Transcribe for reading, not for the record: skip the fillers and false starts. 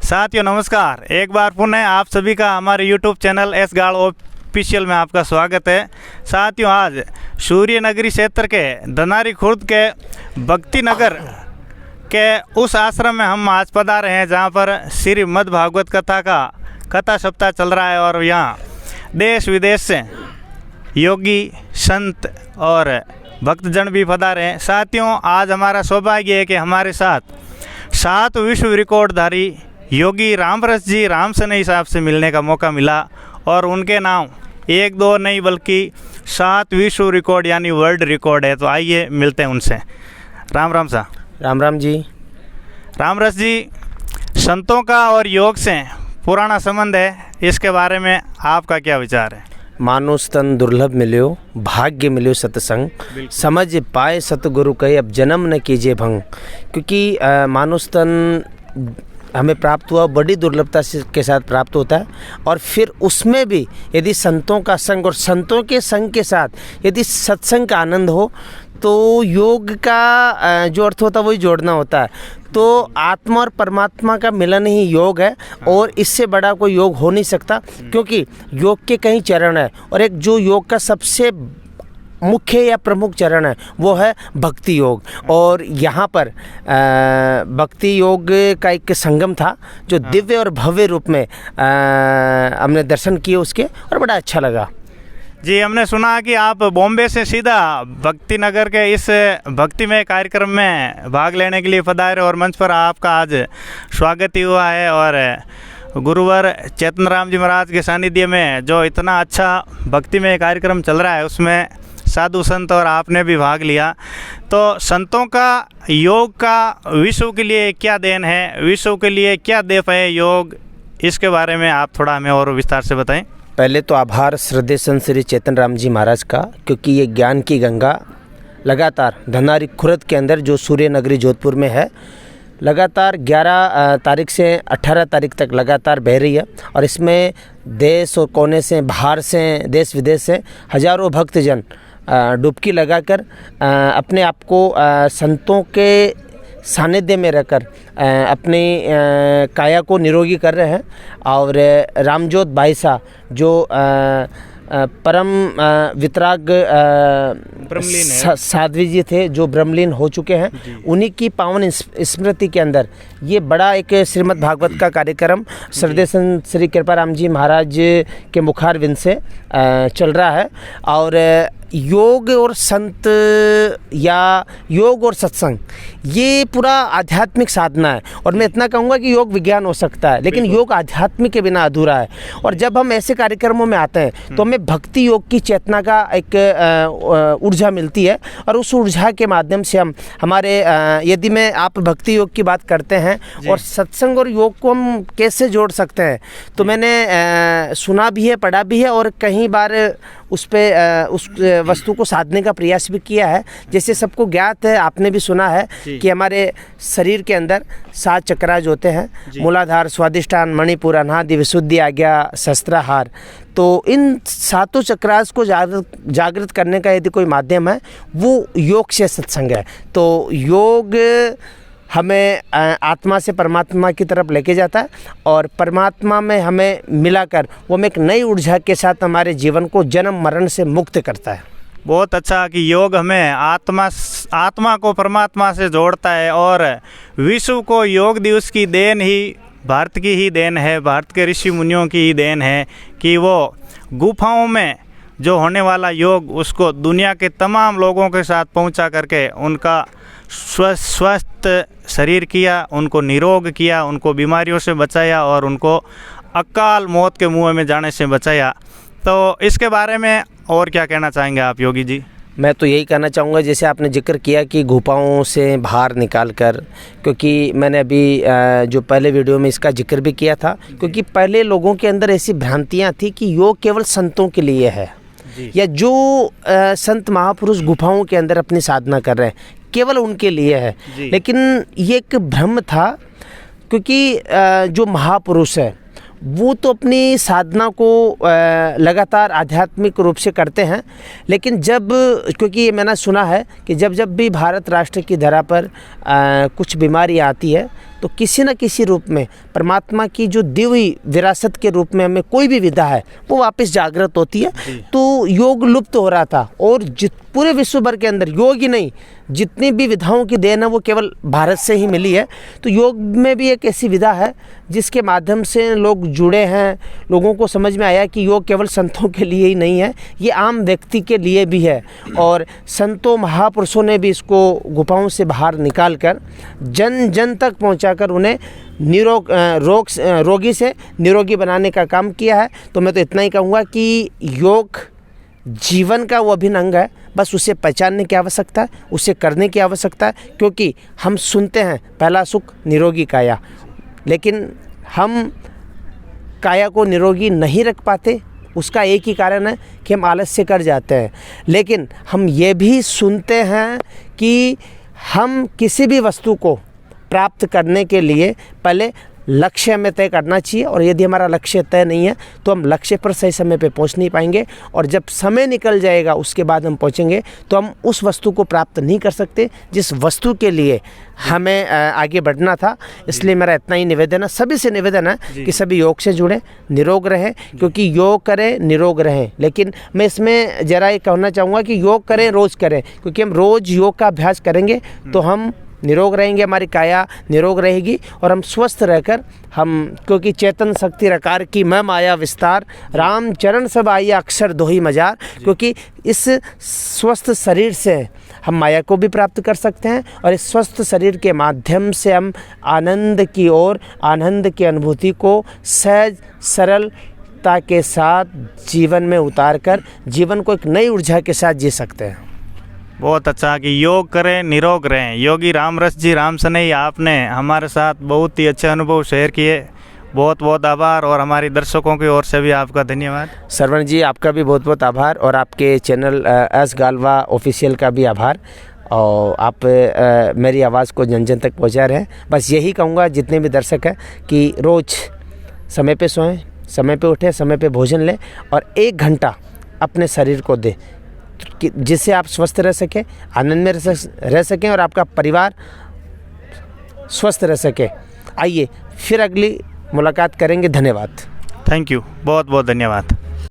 साथियों नमस्कार, एक बार पुनः आप सभी का हमारे यूट्यूब चैनल एस गाड़ ऑफिशियल में आपका स्वागत है। साथियों आज सूर्य नगरी क्षेत्र के धनारी खुर्द के भक्ति नगर के उस आश्रम में हम आज पधारे हैं जहां पर श्रीमद् भागवत कथा का कथा सप्ताह चल रहा है और यहाँ देश विदेश से योगी संत और भक्तजन भी पधारे हैं। साथियों आज हमारा सौभाग्य है कि हमारे साथ 7 विश्व रिकॉर्डधारी योगी रामरस जी राम सनेही साहब से मिलने का मौका मिला और उनके नाम 1-2 नहीं बल्कि 7 विश्व रिकॉर्ड यानी वर्ल्ड रिकॉर्ड है। तो आइए मिलते हैं उनसे। राम राम साहब। राम राम जी। रामरस जी, संतों का और योग से पुराना संबंध है, इसके बारे में आपका क्या विचार है? मानुष तन दुर्लभ मिल्यो, भाग्य मिल्यो सत्संग, समझ पाए सतगुरु कहे अब जन्म न कीजिए भंग। क्योंकि मानुष तन हमें प्राप्त हुआ बड़ी दुर्लभता के साथ प्राप्त होता है और फिर उसमें भी यदि संतों का संग और संतों के संग के साथ यदि सत्संग का आनंद हो तो योग का जो अर्थ होता है वही जोड़ना होता है। तो आत्मा और परमात्मा का मिलन ही योग है और इससे बड़ा कोई योग हो नहीं सकता, क्योंकि योग के कई चरण है और एक जो योग का सबसे मुख्य या प्रमुख चरण है वो है भक्ति योग। और यहाँ पर भक्ति योग का एक संगम था जो दिव्य और भव्य रूप में हमने दर्शन किए उसके और बड़ा अच्छा लगा। जी, हमने सुना कि आप बॉम्बे से सीधा भक्ति नगर के इस भक्तिमय कार्यक्रम में भाग लेने के लिए पधारे और मंच पर आपका आज स्वागत ही हुआ है। और गुरुवर चेतन राम जी महाराज के सानिध्य में जो इतना अच्छा भक्तिमय कार्यक्रम चल रहा है उसमें साधु संत और आपने भी भाग लिया। तो संतों का योग का विश्व के लिए क्या देन है, विश्व के लिए क्या देव है योग, इसके बारे में आप थोड़ा हमें और विस्तार से बताएं। पहले तो आभार श्रद्धेय संत श्री चेतन राम जी महाराज का, क्योंकि ये ज्ञान की गंगा लगातार धनारी खुर्द के अंदर जो सूर्य नगरी जोधपुर में है लगातार 11 तारीख से 18 तारीख तक लगातार बह रही है। और इसमें देश और कोने से बाहर से देश विदेश से हजारों भक्तजन डुबकी लगाकर अपने आप को संतों के सानिध्य में रहकर अपनी काया को निरोगी कर रहे हैं। और रामजोत भाई साहब जो परम वितराग साध्वी जी थे जो ब्रह्मलीन हो चुके हैं, उन्हीं की पावन स्मृति के अंदर ये बड़ा एक श्रीमद् भागवत का कार्यक्रम श्रद्धेय संत श्री कृपाराम जी महाराज के मुखारविंद से चल रहा है। और योग और संत या योग और सत्संग ये पूरा आध्यात्मिक साधना है। और मैं इतना कहूँगा कि योग विज्ञान हो सकता है लेकिन योग आध्यात्मिक के बिना अधूरा है। और जब हम ऐसे कार्यक्रमों में आते हैं तो हमें भक्ति योग की चेतना का एक ऊर्जा मिलती है और उस ऊर्जा के माध्यम से हम हमारे यदि मैं आप भक्ति योग की बात करते हैं और सत्संग और योग को हम कैसे जोड़ सकते हैं, तो मैंने सुना भी है, पढ़ा भी है और कई बार उस वस्तु को साधने का प्रयास भी किया है। जैसे सबको ज्ञात है, आपने भी सुना है कि हमारे शरीर के अंदर 7 चक्राज होते हैं, मूलाधार, स्वादिष्ठान, मणिपुर, अनादि, विशुद्धि, आज्ञा, शस्त्राहार। तो इन 7 चक्रास को जागृत करने का यदि कोई माध्यम है वो योग से सत्संग है। तो योग हमें आत्मा से परमात्मा की तरफ लेके जाता है और परमात्मा में हमें मिलाकर वो हमें एक नई ऊर्जा के साथ हमारे जीवन को जन्म मरण से मुक्त करता है। बहुत अच्छा कि योग हमें आत्मा को परमात्मा से जोड़ता है और विश्व को योग दिवस की देन ही भारत की ही देन है, भारत के ऋषि मुनियों की ही देन है कि वो गुफाओं में जो होने वाला योग उसको दुनिया के तमाम लोगों के साथ पहुंचा करके उनका स्वस्थ शरीर किया, उनको निरोग किया, उनको बीमारियों से बचाया और उनको अकाल मौत के मुंह में जाने से बचाया। तो इसके बारे में और क्या कहना चाहेंगे आप योगी जी? मैं तो यही कहना चाहूँगा, जैसे आपने जिक्र किया कि गुफाओं से बाहर निकाल कर, क्योंकि मैंने अभी जो पहले वीडियो में इसका जिक्र भी किया था, क्योंकि पहले लोगों के अंदर ऐसी भ्रांतियाँ थी कि योग केवल संतों के लिए है या जो संत महापुरुष गुफाओं के अंदर अपनी साधना कर रहे हैं केवल उनके लिए है। लेकिन ये एक भ्रम था, क्योंकि जो महापुरुष है वो तो अपनी साधना को लगातार आध्यात्मिक रूप से करते हैं, लेकिन जब, क्योंकि मैंने सुना है कि जब भी भारत राष्ट्र की धरा पर कुछ बीमारी आती है तो किसी न किसी रूप में परमात्मा की जो दिव्य विरासत के रूप में हमें कोई भी विधा है वो वापस जागृत होती है। तो योग लुप्त हो रहा था और पूरे विश्व भर के अंदर योग ही नहीं, जितनी भी विधाओं की देन है वो केवल भारत से ही मिली है। तो योग में भी एक ऐसी विधा है जिसके माध्यम से लोग जुड़े हैं, लोगों को समझ में आया कि योग केवल संतों के लिए ही नहीं है, ये आम व्यक्ति के लिए भी है। और संतों महापुरुषों ने भी इसको गुफाओं से बाहर निकाल कर जन जन तक पहुंचाकर उन्हें रोगी से निरोगी बनाने का काम किया है। तो मैं तो इतना ही कहूँगा कि योग जीवन का वो अभिन्न अंग है, बस उसे पहचानने की आवश्यकता है, उसे करने की आवश्यकता है। क्योंकि हम सुनते हैं पहला सुख निरोगी काया, लेकिन हम काया को निरोगी नहीं रख पाते। उसका एक ही कारण है कि हम आलस्य कर जाते हैं। लेकिन हम ये भी सुनते हैं कि हम किसी भी वस्तु को प्राप्त करने के लिए पहले लक्ष्य हमें तय करना चाहिए, और यदि हमारा लक्ष्य तय नहीं है तो हम लक्ष्य पर सही समय पे पहुंच नहीं पाएंगे, और जब समय निकल जाएगा उसके बाद हम पहुंचेंगे तो हम उस वस्तु को प्राप्त नहीं कर सकते जिस वस्तु के लिए हमें आगे बढ़ना था। इसलिए मेरा इतना ही निवेदन है, सभी से निवेदन है कि सभी योग से जुड़े, निरोग रहें, क्योंकि योग करें निरोग रहें। लेकिन मैं इसमें ज़रा ये कहना चाहूँगा कि योग करें, रोज़ करें, क्योंकि हम रोज़ योग का अभ्यास करेंगे तो हम निरोग रहेंगे, हमारी काया निरोग रहेगी और हम स्वस्थ रहकर क्योंकि चेतन शक्ति रकार की मैं माया विस्तार, राम चरण सब आइया अक्षर दोही मजार। क्योंकि इस स्वस्थ शरीर से हम माया को भी प्राप्त कर सकते हैं, और इस स्वस्थ शरीर के माध्यम से हम आनंद की ओर, आनंद की अनुभूति को सहज सरलता के साथ जीवन में उतार कर जीवन को एक नई ऊर्जा के साथ जी सकते हैं। बहुत अच्छा कि योग करें निरोग रहें। योगी रामरस जी राम सनेही, आपने हमारे साथ बहुत ही अच्छे अनुभव शेयर किए। बहुत बहुत आभार, और हमारी दर्शकों की ओर से भी आपका धन्यवाद। श्रवण जी, आपका भी बहुत बहुत आभार, और आपके चैनल एस गालवा ऑफिशियल का भी आभार। और आप मेरी आवाज़ को जन जन तक पहुँचा रहे हैं। बस यही कहूँगा जितने भी दर्शक हैं कि रोज़ समय पे सोएं, समय पे उठें, समय पे भोजन लें, और 1 घंटा अपने शरीर को दें जिससे आप स्वस्थ रह सकें, आनंद में रह सकें, और आपका परिवार स्वस्थ रह सके। आइए फिर अगली मुलाकात करेंगे। धन्यवाद। थैंक यू, बहुत बहुत धन्यवाद।